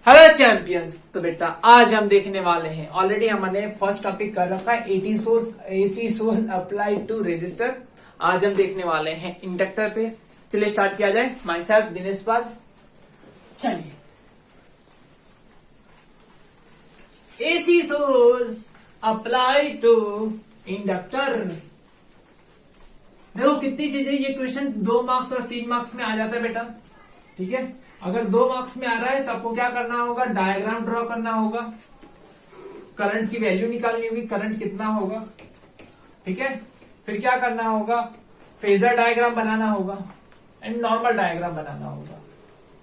Hello champions. तो बेटा आज हम देखने वाले हैं, ऑलरेडी हमने फर्स्ट टॉपिक कर रखा है AC source apply to resistor. आज हम देखने वाले हैं इंडक्टर पे। चलिए स्टार्ट किया जाए। Myself Dinesh Pal. चलिए, AC source apply to inductor. देखो कितनी चीजें, ये क्वेश्चन 2 मार्क्स और 3 मार्क्स में आ जाता है बेटा। ठीक है, अगर 2 मार्क्स में आ रहा है तो आपको क्या करना होगा, डायग्राम ड्रॉ करना होगा, करंट की वैल्यू निकालनी होगी, करंट कितना होगा। ठीक है, फिर क्या करना होगा, फेजर डायग्राम बनाना होगा एंड नॉर्मल डायग्राम बनाना होगा,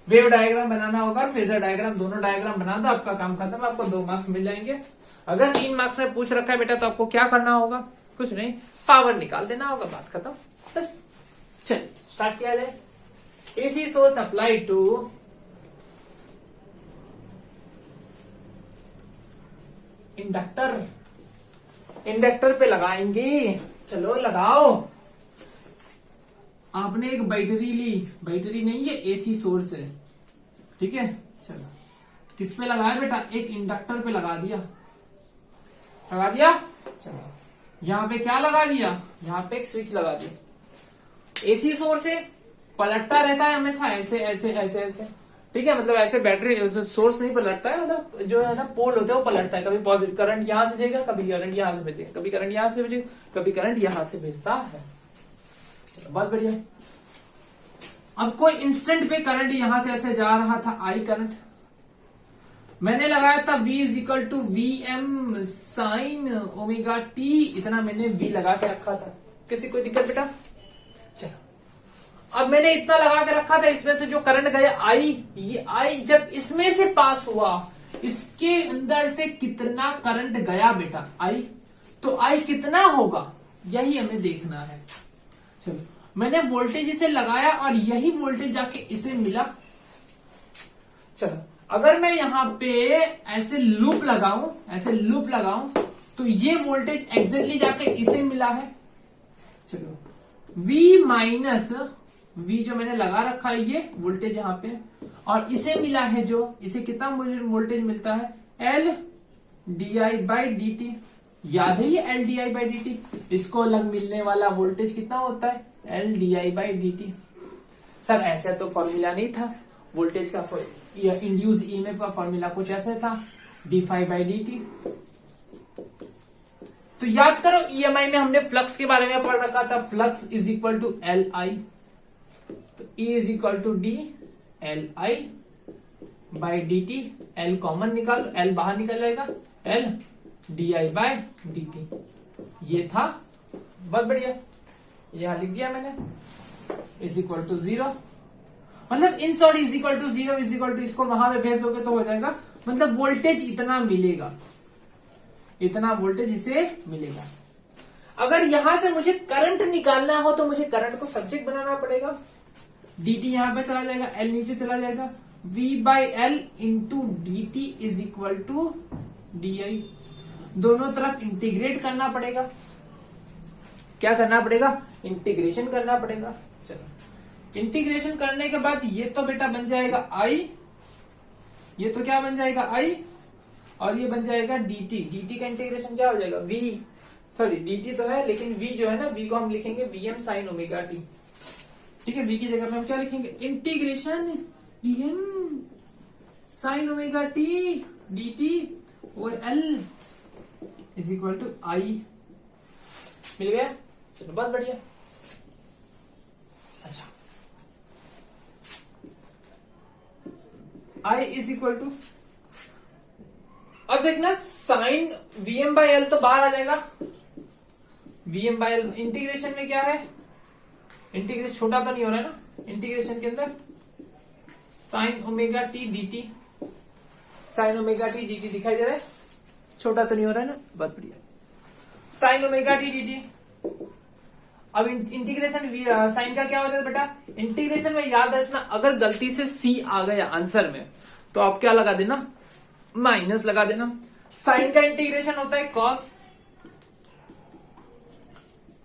वेव डायग्राम बनाना होगा और फेजर डायग्राम, दोनों डायग्राम बना दो, आपका काम खत्म। आपको 2 मार्क्स मिल जाएंगे। अगर 3 मार्क्स में पूछ रखा है बेटा तो आपको क्या करना होगा, कुछ नहीं, पावर निकाल देना होगा, बात खत्म बस। चलिए स्टार्ट किया जाए। AC source apply to inductor. Inductor पे लगाएंगे। चलो लगाओ। आपने एक बैटरी ली, बैटरी नहीं है, एसी सोर्स है। ठीक है, चलो किस पे लगाया बेटा, एक इंडक्टर पे लगा दिया। लगा दिया। चलो यहां पे क्या लगा दिया, यहां पे एक स्विच लगा दिया। एसी सोर्स है, पलटता रहता है हमेशा, ऐसे ऐसे ऐसे ऐसे। ठीक है, मतलब ऐसे बैटरी सोर्स नहीं पलटता है, मतलब जो है ना पोल होता है वो पलटता है। कभी पॉजिटिव करंट यहां से जाएगा, कभी करंट यहां से भेजेगा, कभी करंट यहां से भेजेगा, कभी करंट यहां से भेजता है। चलो बहुत बढ़िया। अब कोई इंस्टेंट पे करंट यहां से ऐसे जा रहा था, आई करंट मैंने लगाया था V is equal to VM sine omega T। इतना मैंने V लगा के रखा था। किसी कोई दिक्कत बेटा? चलो, अब मैंने इतना लगा के रखा था, इसमें से जो करंट गया I, ये I जब इसमें से पास हुआ, इसके अंदर से कितना करंट गया बेटा I, तो I कितना होगा यही हमें देखना है। चलो, मैंने वोल्टेज इसे लगाया और यही वोल्टेज जाके इसे मिला। चलो, अगर मैं यहां पे ऐसे लूप लगाऊं, ऐसे लूप लगाऊं, तो ये वोल्टेज एग्जैक्टली जाके इसे मिला है। चलो, V माइनस V जो मैंने लगा रखा है, ये वोल्टेज यहां पे, और इसे मिला है जो, इसे कितना वोल्टेज मिलता है, L di/dt। याद है ये L di/dt, इसको अलग मिलने वाला वोल्टेज कितना होता है, L di/dt। सर ऐसा तो फॉर्मूला नहीं था वोल्टेज का, इंड्यूस ईएमएफ का फॉर्मूला कुछ ऐसे था, d∅dt। तो याद करो, ईएमआई में हमने फ्लक्स के बारे में पढ़ रखा था, flux is equal to LI। तो E is equal to d∅/dt। L common निकालो, L बाहर निकल जाएगा, L di/dt। ये था, बहुत बढ़िया, यहां लिख दिया मैंने, इज इक्वल टू 0। मतलब in short is equal to 0 is equal to, इसको वहां पे भेज दोगे तो हो जाएगा, मतलब वोल्टेज इतना मिलेगा, इतना वोल्टेज इसे मिलेगा। अगर यहां से मुझे करंट निकालना हो तो मुझे करंट को सब्जेक्ट बनाना पड़ेगा। dt यहां पे चला जाएगा, L नीचे चला जाएगा, V/L into dt is equal to di। दोनों तरफ इंटीग्रेट करना पड़ेगा। क्या करना पड़ेगा, इंटीग्रेशन करना पड़ेगा। चलो, इंटीग्रेशन करने के बाद ये तो बेटा बन जाएगा I, ये तो क्या बन जाएगा I, और ये बन जाएगा dt। dt का इंटीग्रेशन क्या हो जाएगा, V, सॉरी dt तो है लेकिन V जो है ना, V को हम लिखेंगे Vm साइन ओमेगा t। ठीक है, V की जगह पे हम क्या लिखेंगे, integration Vm sine omega t dt और L is equal to I। मिल गया? चलो बहुत बढ़िया। अच्छा, I इज इक्वल टू, अब देखना साइन Vm/L तो बाहर आ जाएगा, Vm/L इंटीग्रेशन में क्या है, इंटीग्रेशन छोटा तो नहीं हो रहा है ना, इंटीग्रेशन के अंदर sign omega t dt, sign omega t dt दिखाई दे रहा है, छोटा तो नहीं हो रहा है ना, बहुत बढ़िया, साइन ओमेगा t dt। अब इंटीग्रेशन साइन का क्या होता है बेटा, इंटीग्रेशन में याद रखना, अगर गलती से C आ गया आंसर में तो आप क्या लगा देना, माइनस लगा देना। साइन का इंटीग्रेशन होता है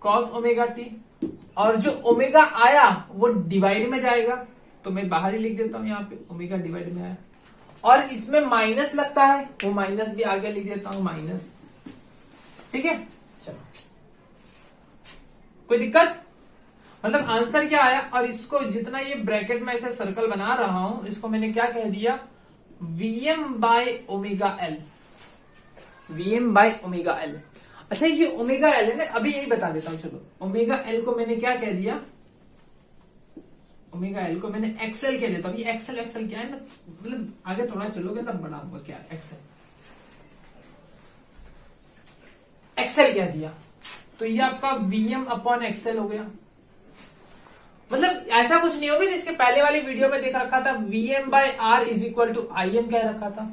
कॉस ओमेगा टी, और जो ओमेगा आया वो डिवाइड में जाएगा, तो मैं बाहर ही लिख देता हूं यहाँ पे, ओमेगा डिवाइड में आया, और इसमें माइनस लगता है, वो माइनस भी आगे लिख देता हूं माइनस। ठीक है, चलो कोई दिक्कत? मतलब आंसर क्या आया, और इसको जितना ये ब्रैकेट में ऐसे सर्कल बना रहा हूं, इसको मैंने क्या कह दिया, Vm by omega L, Vm by omega L. अच्छा ये ओमेगा एल है ना, अभी यही बता देता हूं। चलो ओमेगा एल को मैंने क्या कह दिया, ओमेगा एल को मैंने एक्सएल कह देता हूं। ये एक्सएल एक्सएल क्या है ना, मतलब आगे थोड़ा चलोगे तब बड़ा होगा क्या एक्सएल, एक्सएल कह दिया तो ये आपका Vm अपॉन एक्सएल हो गया। मतलब ऐसा कुछ नहीं होगा जिसके पहले वाली वीडियो में देख रखा था Vm by R is equal to Im कह रखा था,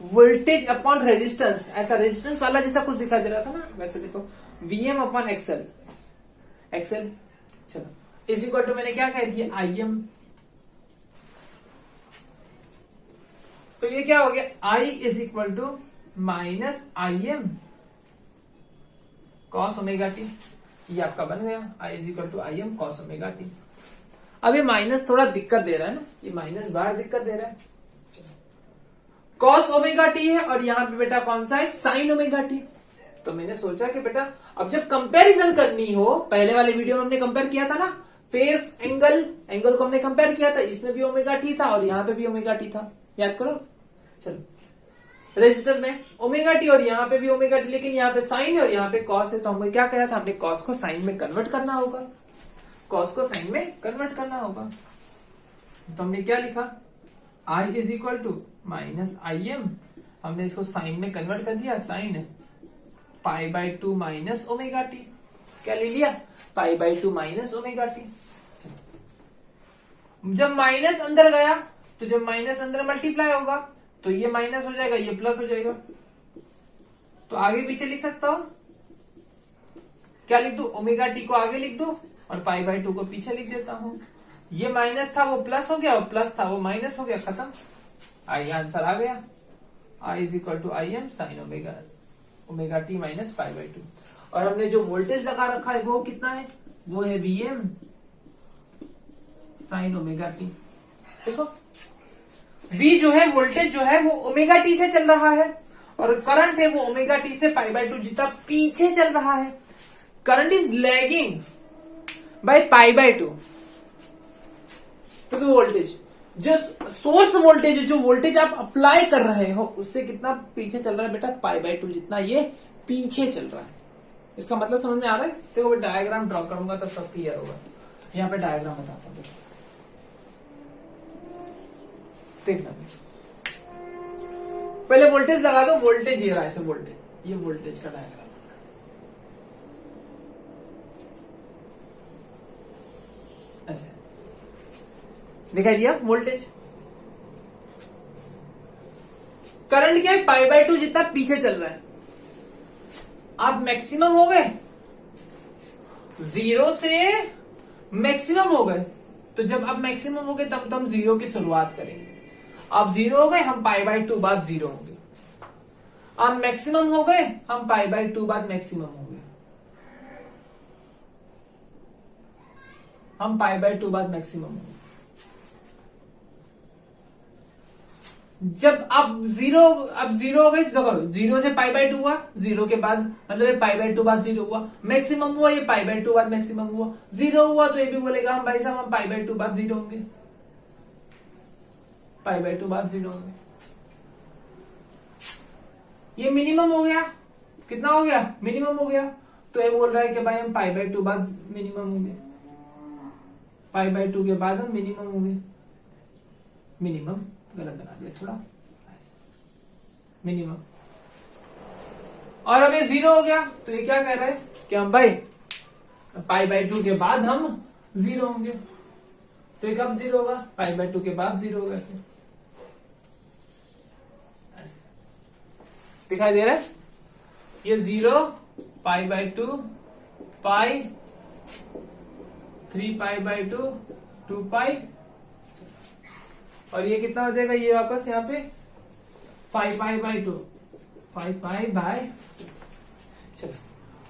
वोल्टेज अपॉन रेजिस्टेंस, ऐसा रेजिस्टेंस वाला जैसा कुछ दिखाई दे रहा था ना, वैसे देखो Vm अपॉन एक्सएल, एक्सएल चलो इज इक्वल टू मैंने क्या कह दिया Im। तो ये क्या हो गया, I is equal to minus Im cos omega T, ये आपका बन गया I is equal to Im cos omega T. अब ये माइनस थोड़ा दिक्कत दे रहा है ना, ये माइनस बाहर दिक्कत दे रहा है। कॉस ओमेगा टी है और यहाँ पे बेटा कौन सा है, साइन ओमेगा टी। तो मैंने सोचा कि बेटा अब जब कंपैरिजन करनी हो, पहले वाले वीडियो में हमने कंपेयर किया था ना, फेस एंगल, एंगल को हमने कंपेयर किया था, इसमें भी ओमेगा टी था और यहाँ पे भी ओमेगा टी था, याद करो। चलो रेजिस्टर में ओमेगा टी और यहाँ पे भी ओमेगा टी, लेकिन यहाँ पे साइन है और यहाँ पे कॉस है, तो हमने क्या कहा था, हमने कॉस को साइन में कन्वर्ट करना होगा, कॉस को साइन में कन्वर्ट करना होगा। तो हमने क्या लिखा, I is equal to minus Im, हमने इसको साइन में कन्वर्ट कर दिया, sine pi by 2 minus omega T, क्या ले लिया, pi by 2 minus omega T. जब माइनस अंदर गया तो जब माइनस अंदर मल्टीप्लाई होगा तो ये माइनस हो जाएगा, ये प्लस हो जाएगा, तो आगे पीछे लिख सकता हूं, क्या लिख दू, ओमेगा टी को आगे लिख दू और पाई बाय 2 को पीछे लिख देता हूं। ये माइनस था वो प्लस हो गया और प्लस था वो माइनस हो गया, खत्म। आई आंसर आ गया, I is equal to Im sine omega, omega T minus pi by 2। और हमने जो वोल्टेज लगा रखा है वो कितना है, वो है Vm साइन ओमेगा टी। देखो V जो है, वोल्टेज जो है वो ओमेगा टी से चल रहा है और करंट है वो ओमेगा टी से पाई बाय 2 जितना पीछे चल रहा है। Current is lagging by pi by 2 to voltage, जो सोर्स वोल्टेज है, जो वोल्टेज आप अप्लाई कर रहे हो उससे कितना पीछे चल रहा है बेटा, पाई बाय 2 जितना ये पीछे चल रहा है। इसका मतलब समझ में आ रहा है? देखो डायग्राम ड्रॉ करूंगा तब सब क्लियर होगा। यहाँ पे डायग्राम बताता हूँ, देखना पहले वोल्टेज लगा दो, वोल्टेज ये रहा, ऐसे वोल्टेज, ये वोल्टेज का डायग्राम ऐसे दिखाई दिया। वोल्टेज, करंट क्या है, पाई बाय 2 जितना पीछे चल रहा है। आप मैक्सिमम हो गए, 0 से मैक्सिमम हो गए, तो जब आप मैक्सिमम हो गए तब तो हम 0 की शुरुआत करेंगे। आप 0 हो गए, हम पाई बाय 2 बाद 0 होंगे। आप मैक्सिमम हो गए, हम पाई बाय 2 बाद मैक्सिमम होंगे। हम पाई बाय 2 बाद मैक्सिमम होंगे। जब आप 0 हो गए, तो 0 से पाई बाय 2 हुआ, 0 के बाद मतलब पाई बाय 2 बाद 0 हुआ, मैक्सिमम हुआ, ये पाई बाय 2 बाद मैक्सिमम हुआ, 0 हुआ तो ये भी बोलेगा हम भाई साहब हम पाई बाय 2 बाद 0 होंगे, पाई बाय 2 बाद 0 होंगे। ये मिनिमम हो गया, कितना हो गया, मिनिमम हो गया, तो ये बोल रहा है कि भाई हम पाई बाय 2 बाद मिनिमम होंगे, पाई बाय 2 के बाद हम मिनिमम होंगे। मिनिमम गलत बना दिया थोड़ा, मिनिमम। और अब ये 0 हो गया, तो ये क्या कह रहा है कि हम भाई पाई बाय 2 के बाद हम 0 होंगे, तो ये कब 0 होगा, पाई बाय 2 के बाद 0 होगा। ऐसे दिखाई दे रहा है, ये 0 पाई बाय 2 पाई 3 पाई बाय 2 2 पाई, और ये कितना हो जाएगा, ये वापस यहाँ पे 5 पाई बाय 2 5 पाई बाय। चलो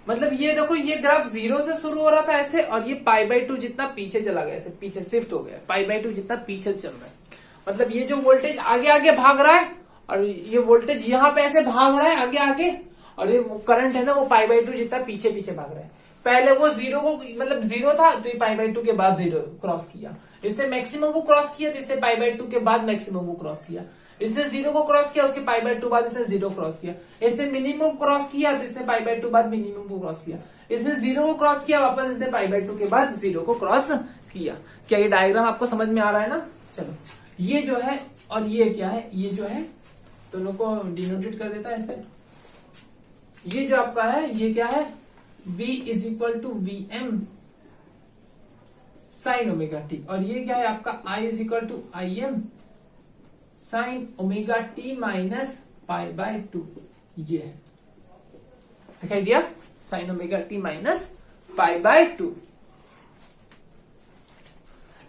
मतलब ये देखो, ये ग्राफ 0 से शुरू हो रहा था ऐसे, और ये पाई बाय 2 जितना पीछे चला गया, ऐसे पीछे शिफ्ट हो गया, पाई बाय 2 जितना पीछे चल रहा है। मतलब ये जो वोल्टेज आगे आगे भाग रहा है और ये वोल्टेज यहाँ पे ऐसे भाग रहा है आगे आगे, और ये करंट है ना वो π/2 जितना पीछे पीछे भाग रहा है। पहले वो जीरो को मतलब जीरो था तो ये π/2 के बाद जीरो क्रॉस किया, इसने मैक्सिमम को क्रॉस किया तो इसने π/2 के बाद मैक्सिमम को क्रॉस किया, इसने जीरो को क्रॉस किया उसके π/2 बाद इसने जीरो क्रॉस किया, इसने मिनिमम क्रॉस किया तो इसने π/2 बाद मिनिमम को क्रॉस किया, इसने जीरो को क्रॉस किया वापस इसने π/2 के बाद जीरो को क्रॉस किया। क्या ये डायग्राम आपको समझ में आ रहा है ना? चलो ये जो है और ये क्या है, ये जो है दोनों को डिनोटेट कर देता है ऐसे। ये जो आपका है ये क्या है, V is equal to VM sine omega T, और ये क्या है आपका I is equal to IM sine omega T minus π/2। ये है, दिखाई दिया, साइन ओमेगा टी माइनस π/2।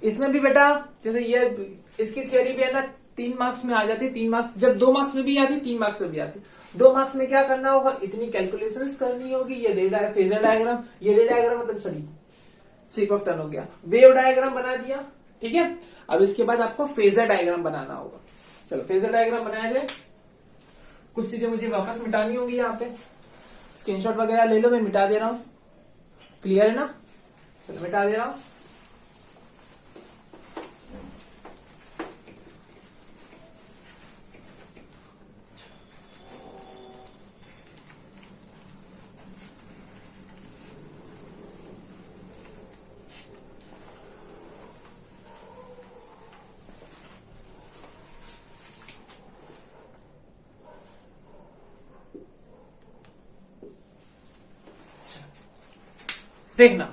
इसमें भी बेटा जैसे ये इसकी थ्योरी भी है ना 3 मार्क्स में आ जाती, 3 मार्क्स जब 2 मार्क्स में भी आती 3 मार्क्स में भी आती। 2 मार्क्स में क्या करना होगा, इतनी कैलकुलेशंस करनी होगी, ये रे फेजर डायग्राम, ये रे डायग्राम मतलब सॉरी स्लिप ऑफ टर्न हो गया, वेव डायग्राम बना दिया, ठीक है। अब इसके बाद आपको फेजर डायग्राम बनाना होगा। चलो फेजर डायग्राम बनाया जाए, कुछ चीजें मुझे वापस मिटानी होगी, यहाँ पे स्क्रीनशॉट वगैरह ले लो, मैं मिटा दे रहा हूं, क्लियर है ना? चलो मिटा दे रहा हूं। देखना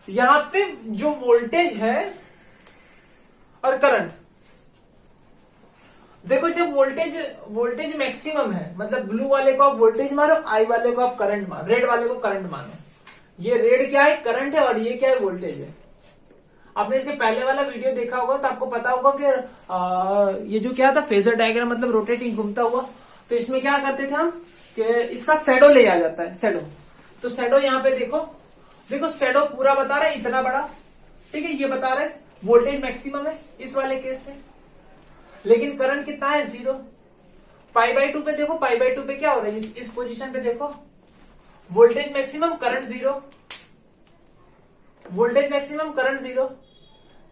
यहां पे जो वोल्टेज है और करंट, देखो जब वोल्टेज मैक्सिमम है मतलब ब्लू वाले को आप वोल्टेज मानो, आई वाले को आप करंट मानो, रेड वाले को करंट मानो। ये रेड क्या है, करंट है, और ये क्या है, वोल्टेज है। आपने इसके पहले वाला वीडियो देखा होगा तो आपको पता होगा कि ये जो क्या था फेजर डायग्राम मतलब रोटेटिंग घूमता हुआ, तो इसमें क्या करते थे हम कि इसका शैडो ले आ जाता है, शैडो। तो शैडो यहाँ पे देखो शैडो पूरा बता रहा है इतना बड़ा, ठीक है, ये बता रहा है वोल्टेज मैक्सिमम है इस वाले केस में, लेकिन करंट कितना है, 0। π/2 पे देखो, π/2 पे क्या हो रहा है, इस पोजीशन पे देखो voltage maximum current 0, voltage maximum current 0,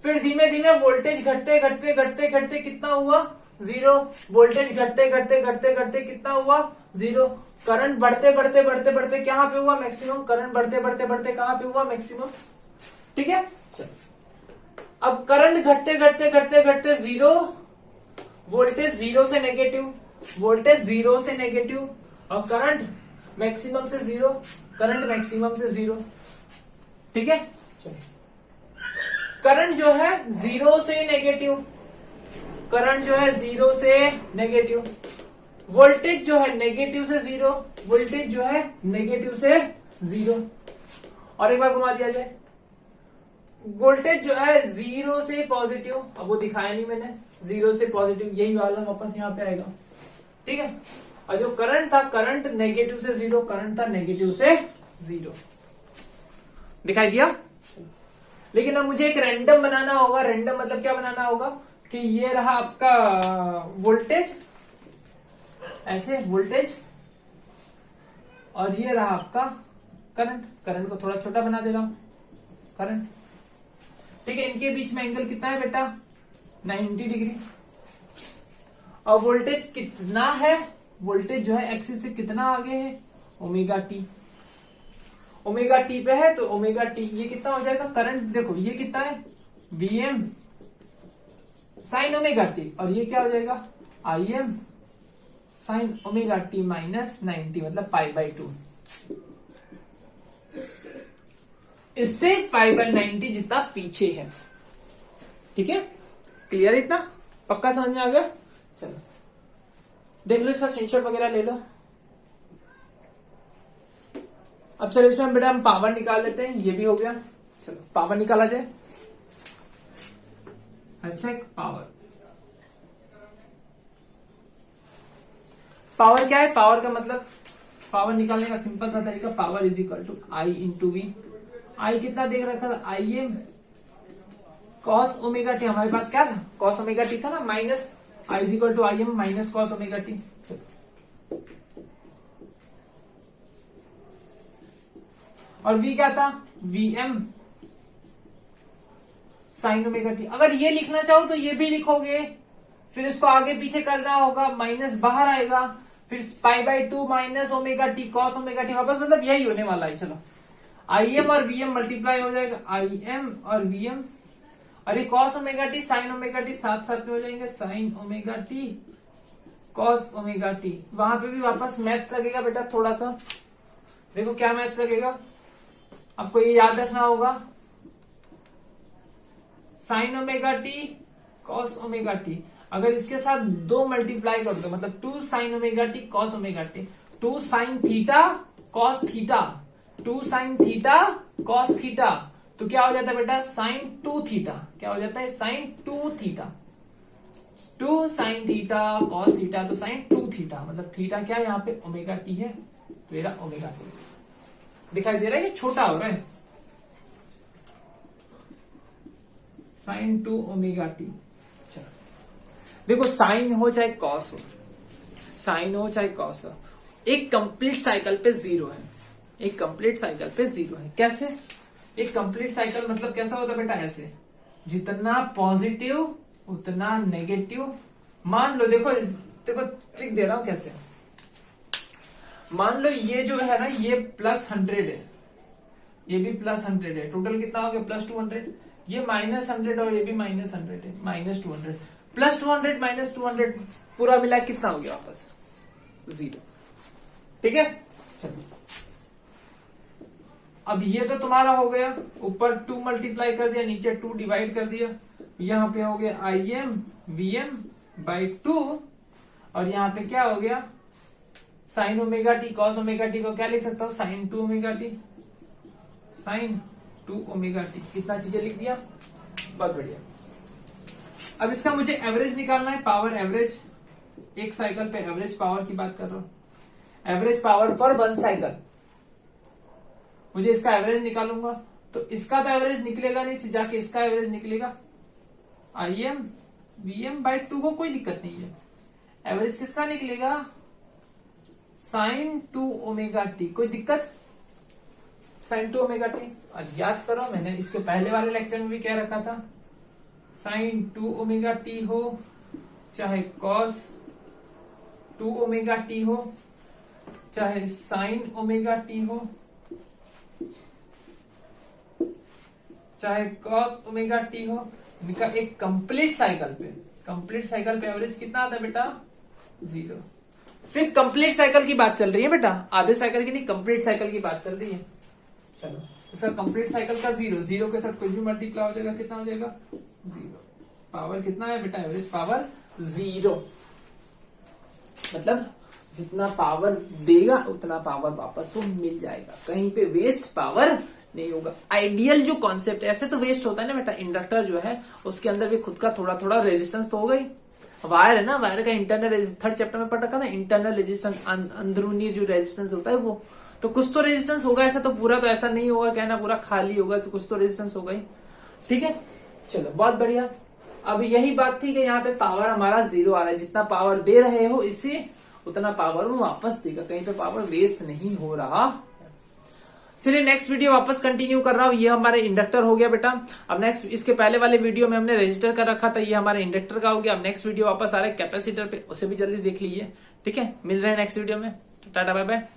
फिर धीमे धीमे वोल्टेज घटते घटते घटते घटते कितना हुआ, 0, वोल्टेज घटते घटते घटते घटते कितना हुआ, 0, करंट बढ़ते बढ़ते बढ़ते बढ़ते कहां पे हुआ, मैक्सिमम, करंट बढ़ते बढ़ते बढ़ते कहां पे हुआ, मैक्सिमम, ठीक है। चलो अब करंट घटते घटते घटते घटते 0, वोल्टेज 0 से नेगेटिव, वोल्टेज 0 से नेगेटिव, और करंट मैक्सिमम से 0, करंट मैक्सिमम से 0, ठीक है। चलो करंट जो है 0 से नेगेटिव, करंट जो है 0 से नेगेटिव, वोल्टेज जो है नेगेटिव से 0, वोल्टेज जो है नेगेटिव से 0, और एक बार घुमा दिया जाए, वोल्टेज जो है 0 से पॉजिटिव, अब वो दिखाया नहीं मैंने, 0 से पॉजिटिव यही वाला वापस यहाँ पे आएगा, ठीक है। और जो करंट था, करंट नेगेटिव से 0, करंट था नेगेटिव से 0, दिखाई दिया। लेकिन अब मुझे एक रैंडम बनाना होगा, रैंडम मतलब क्या बनाना होगा कि ये रहा आपका वोल्टेज, ऐसे वोल्टेज, और ये रहा आपका करंट, करंट को थोड़ा छोटा बना दे रहा हूं, करंट, ठीक है। इनके बीच में एंगल कितना है बेटा, 90 डिग्री, और वोल्टेज कितना है, वोल्टेज जो है एक्सिस से कितना आगे है, ओमेगा टी, ओमेगा टी पे है तो ओमेगा टी, ये कितना हो जाएगा, करंट देखो ये कितना है, Vm साइन ओमेगा टी, और ये क्या हो जाएगा, Im sine omega T minus 90 मतलब π/2, इससे π/90 जितना पीछे है, ठीक है। क्लियर है, इतना पक्का समझ में आ गया। चलो देख लो, इसका स्क्रीनशॉट वगैरह ले लो। अब चलो इसमें बेटा हम पावर निकाल लेते हैं, ये भी हो गया। चलो पावर निकाला जाए, हैशटैग पावर। पावर क्या है, पावर का मतलब, पावर निकालने का सिंपल सा तरीका, power is equal to I into V. आई कितना देख रखा था, Im कॉस ओमेगा टी, हमारे पास क्या था, कॉस ओमेगा टी था ना, minus I is equal to I M minus cos omega T. और v क्या था, V M sine omega T. अगर ये लिखना चाहो तो ये भी लिखोगे, फिर इसको आगे पीछे करना होगा, माइनस बाहर आएगा, फिर pi by 2 minus omega T cos omega T, वापस मतलब यही होने वाला है। चलो आई एम और वी एम मल्टीप्लाई हो जाएगा, आई एम और वी एम, और ये cos omega T sign omega T साथ साथ में हो जाएंगे, sign omega T cos omega T. वहां पे भी वापस मैथ्स लगेगा बेटा थोड़ा सा, देखो क्या मैथ्स लगेगा, आपको ये याद रखना होगा, sign omega T cos omega T, अगर इसके साथ 2 मल्टीप्लाई कर दो मतलब 2 sign omega T cos omega T, 2 sine theta cos theta, 2 sine theta cos theta, तो क्या हो जाता है बेटा, साइन 2 थीटा, क्या हो जाता है, sine 2 theta, 2 sine theta cos theta, तो साइन 2 थीटा, मतलब थीटा क्या है यहाँ पे, ओमेगा टी है, तो मेरा ओमेगा टी दिखाई दे रहा है कि छोटा हो रहा है, साइन 2 ओमेगा टी। चलो देखो, साइन हो चाहे कॉस हो, साइन हो चाहे कॉस हो, एक कंप्लीट साइकिल पे 0 है, एक कंप्लीट साइकिल पे 0 है। कैसे, एक कंप्लीट साइकिल मतलब कैसा होता है बेटा, ऐसे जितना पॉजिटिव उतना नेगेटिव। मान लो देखो देखो ट्रिक दे रहा हूं कैसे, मान लो ये जो है ना ये +100 है, ये भी +100 है, टोटल कितना हो गया +200, ये -100 और ये भी -100 है, -200, +200 -200 पूरा मिला कितना हो गया वापस 0। ठीक है, चलो अब ये तो तुम्हारा हो गया, ऊपर 2 मल्टीप्लाई कर दिया, नीचे 2 डिवाइड कर दिया, यहाँ पे हो गया I M V M by 2, और यहाँ पे क्या हो गया, sine omega T cos omega T को क्या लिख सकता हूँ, sine 2 omega T, sine 2 omega T, कितना चीजें लिख दिया, बहुत बढ़िया। अब इसका मुझे एवरेज निकालना है, पावर एवरेज, एक साइकिल पे एवरेज पावर की बात कर रहा हूं, एवरेज पावर फॉर 1 साइकिल, मुझे इसका एवरेज निकालूंगा, तो इसका तो एवरेज निकलेगा नहीं, जाके इसका एवरेज निकलेगा, I M V M by 2 को कोई दिक्कत नहीं है, एवरेज किसका निकलेगा, साइन 2 ओमेगा टी, कोई दिक्कत, साइन 2 ओमेगा टी। और याद करो मैंने इसके पहले वाले लेक्चर में भी क्या रखा था, साइन 2 ओमेगा टी हो चाहे कॉस 2 ओमेगा टी हो चाहे साइन ओमेगा टी हो चाहे कॉस ओमेगा टी हो, इनका एक कंप्लीट साइकिल पे एवरेज कितना आता है बेटा, 0। सिर्फ कंप्लीट साइकिल की बात चल रही है बेटा, आधे साइकिल की नहीं, कंप्लीट साइकिल की बात चल रही है। चलो सर कंप्लीट साइकिल का 0 के साथ कुछ भी मल्टीप्लाई हो जाएगा, कितना हो जाएगा 0, पावर कितना है बेटा, एवरेज पावर 0, मतलब जितना पावर देगा उतना पावर वापस वो मिल जाएगा, कहीं पे वेस्ट पावर नहीं होगा। आइडियल जो कॉन्सेप्ट है, ऐसे तो वेस्ट होता है ना बेटा, इंडक्टर जो है उसके अंदर भी खुद का थोड़ा थोड़ा रेजिस्टेंस तो होगा ही, वायर है ना, वायर का इंटरनल, थर्ड चैप्टर में पढ़ रखा था इंटरनल रेजिस्टेंस, अंदरूनी जो रेजिस्टेंस होता है वो, तो कुछ तो रेजिस्टेंस होगा, ऐसा तो पूरा तो ऐसा नहीं होगा कहना पूरा खाली होगा, कुछ तो रेजिस्टेंस होगा ही। ठीक है, चलो बहुत बढ़िया। अब यही बात थी कि यहाँ पे पावर हमारा 0 आ रहा है, जितना पावर दे रहे हो इसे उतना पावर वो वापस देगा, कहीं पे पावर वेस्ट नहीं हो रहा। चलिए नेक्स्ट वीडियो वापस कंटिन्यू कर रहा हूँ, ये हमारे इंडक्टर हो गया बेटा। अब नेक्स्ट, इसके पहले वाले वीडियो में हमने रजिस्टर कर रखा था, ये हमारे इंडक्टर का हो गया। अब नेक्स्ट वीडियो वापस आ रहा है कैपेसिटर पे, उसे भी जल्दी देख लीजिए। ठीक है, मिल रहे हैं नेक्स्ट वीडियो में, टाटा बाय बाय।